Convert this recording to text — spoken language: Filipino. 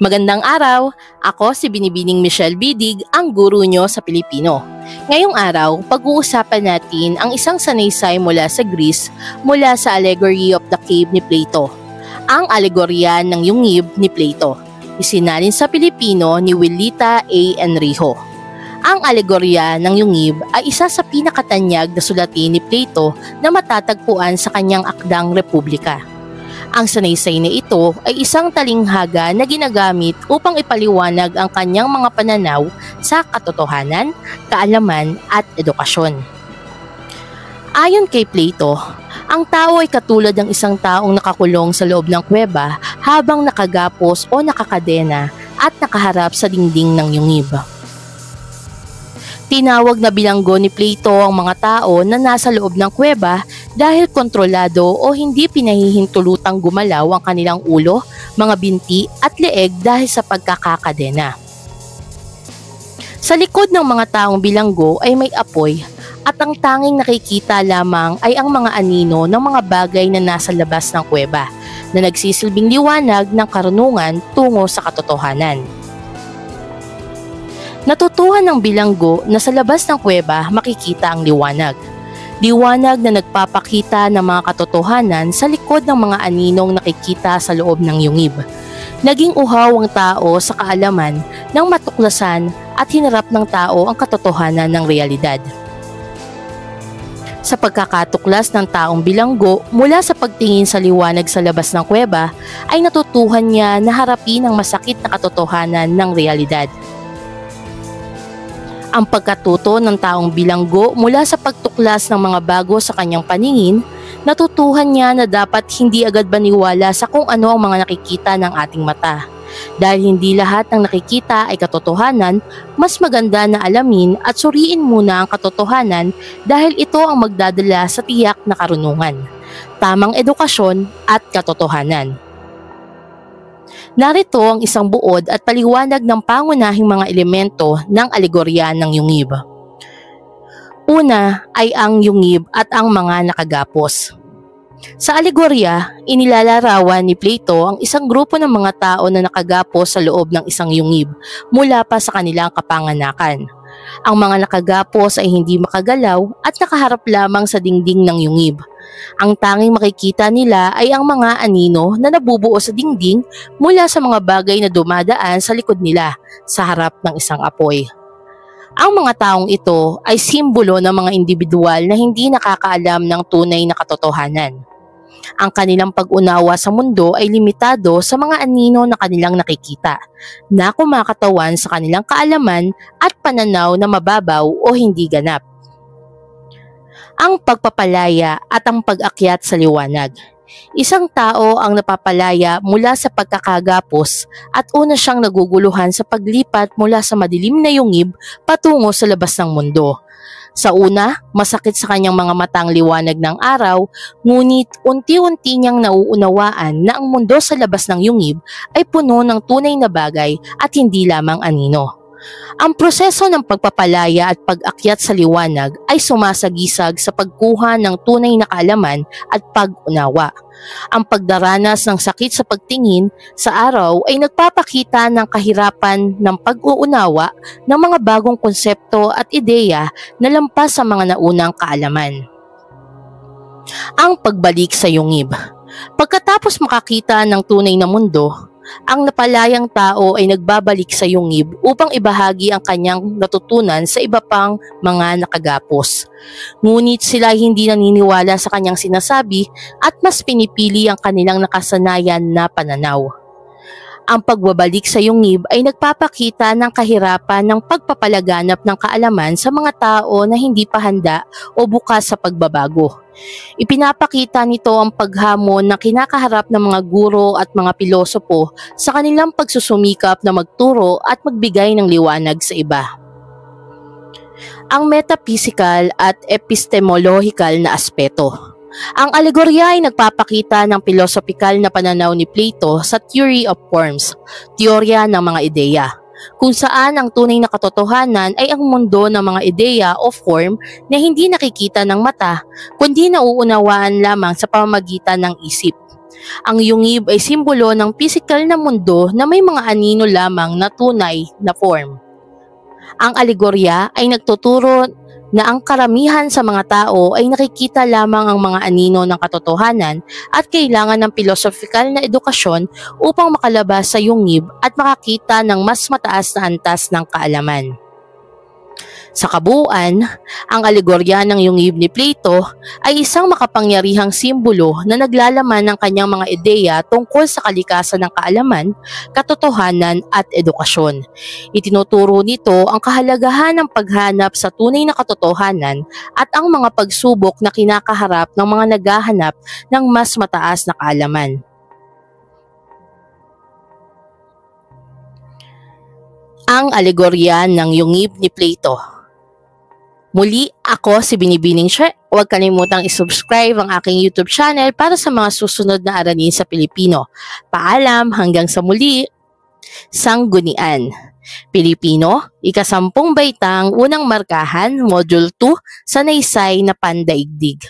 Magandang araw! Ako si Binibining Michelle Bidig, ang guro nyo sa Pilipino. Ngayong araw, pag-uusapan natin ang isang sanaysay mula sa Greece mula sa Allegory of the Cave ni Plato. Ang alegorya ng yungib ni Plato. Isinalin sa Pilipino ni Willita A. Enrijo. Ang alegorya ng yungib ay isa sa pinakatanyag na sulatin ni Plato na matatagpuan sa kanyang akdang Republika. Ang sanaysay na ito ay isang talinghaga na ginagamit upang ipaliwanag ang kanyang mga pananaw sa katotohanan, kaalaman at edukasyon. Ayon kay Plato, ang tao ay katulad ng isang taong nakakulong sa loob ng kuweba habang nakagapos o nakakadena at nakaharap sa dingding ng yungib. Tinawag na bilanggo ni Plato ang mga tao na nasa loob ng kuweba dahil kontrolado o hindi pinahihintulutang gumalaw ang kanilang ulo, mga binti at leeg dahil sa pagkakakadena. Sa likod ng mga taong bilanggo ay may apoy at ang tanging nakikita lamang ay ang mga anino ng mga bagay na nasa labas ng kuweba na nagsisilbing liwanag ng karunungan tungo sa katotohanan. Natutuhan ng bilanggo na sa labas ng kuweba makikita ang liwanag. Liwanag na nagpapakita ng mga katotohanan sa likod ng mga aninong nakikita sa loob ng yungib. Naging uhaw ang tao sa kaalaman ng matuklasan at hinarap ng tao ang katotohanan ng realidad. Sa pagkakatuklas ng taong bilanggo mula sa pagtingin sa liwanag sa labas ng kuweba ay natutuhan niya na harapin ang masakit na katotohanan ng realidad. Ang pagkatuto ng taong bilanggo mula sa pagtuklas ng mga bago sa kanyang paningin, natutuhan niya na dapat hindi agad maniwala sa kung ano ang mga nakikita ng ating mata. Dahil hindi lahat ng nakikita ay katotohanan, mas maganda na alamin at suriin muna ang katotohanan dahil ito ang magdadala sa tiyak na karunungan, tamang edukasyon at katotohanan. Narito ang isang buod at paliwanag ng pangunahing mga elemento ng alegorya ng yungib. Una ay ang yungib at ang mga nakagapos. Sa alegorya, inilalarawan ni Plato ang isang grupo ng mga tao na nakagapos sa loob ng isang yungib mula pa sa kanilang kapanganakan. Ang mga nakagapos ay hindi makagalaw at nakaharap lamang sa dingding ng yungib. Ang tanging makikita nila ay ang mga anino na nabubuo sa dingding mula sa mga bagay na dumadaan sa likod nila sa harap ng isang apoy. Ang mga taong ito ay simbolo ng mga individual na hindi nakakaalam ng tunay na katotohanan. Ang kanilang pag-unawa sa mundo ay limitado sa mga anino na kanilang nakikita, na kumakatawan sa kanilang kaalaman at pananaw na mababaw o hindi ganap. Ang pagpapalaya at ang pag-akyat sa liwanag. Isang tao ang napapalaya mula sa pagkakagapos at una siyang naguguluhan sa paglipat mula sa madilim na yungib patungo sa labas ng mundo. Sa una, masakit sa kanyang mga matang liwanag ng araw, ngunit unti-unti niyang nauunawaan na ang mundo sa labas ng yungib ay puno ng tunay na bagay at hindi lamang anino. Ang proseso ng pagpapalaya at pag-akyat sa liwanag ay sumasagisag sa pagkuha ng tunay na kaalaman at pag-unawa. Ang pagdaranas ng sakit sa pagtingin sa araw ay nagpapakita ng kahirapan ng pag-uunawa ng mga bagong konsepto at ideya na lampas sa mga naunang kaalaman. Ang pagbalik sa yungib. Pagkatapos makakita ng tunay na mundo, ang napalayang tao ay nagbabalik sa yungib upang ibahagi ang kanyang natutunan sa iba pang mga nakagapos. Ngunit sila hindi naniniwala sa kanyang sinasabi at mas pinipili ang kanilang nakasanayan na pananaw. Ang pagbabalik sa yungib ay nagpapakita ng kahirapan ng pagpapalaganap ng kaalaman sa mga tao na hindi pa handa o bukas sa pagbabago. Ipinapakita nito ang paghamon na kinakaharap ng mga guro at mga pilosopo sa kanilang pagsusumikap na magturo at magbigay ng liwanag sa iba. Ang metaphysical at epistemological na aspeto. Ang alegorya ay nagpapakita ng pilosopikal na pananaw ni Plato sa theory of forms, teorya ng mga ideya, kung saan ang tunay na katotohanan ay ang mundo ng mga ideya o form na hindi nakikita ng mata, kundi nauunawaan lamang sa pamamagitan ng isip. Ang yungib ay simbolo ng pisikal na mundo na may mga anino lamang na tunay na form. Ang alegorya ay nagtuturo na ang karamihan sa mga tao ay nakikita lamang ang mga anino ng katotohanan at kailangan ng pilosofikal na edukasyon upang makalabas sa yungib at makakita ng mas mataas na antas ng kaalaman. Sa kabuuan, ang alegorya ng yungib ni Plato ay isang makapangyarihang simbolo na naglalaman ng kanyang mga ideya tungkol sa kalikasan ng kaalaman, katotohanan at edukasyon. Itinuturo nito ang kahalagahan ng paghanap sa tunay na katotohanan at ang mga pagsubok na kinakaharap ng mga naghahanap ng mas mataas na kaalaman. Ang alegorya ng yungib ni Plato. Muli, ako si Binibining She. Huwag kalimutang isubscribe ang aking YouTube channel para sa mga susunod na aralin sa Pilipino. Paalam, hanggang sa muli. Sanggunian. Pilipino, ika-10 baitang unang markahan, Module 2, Sanaysay na Pandaigdig.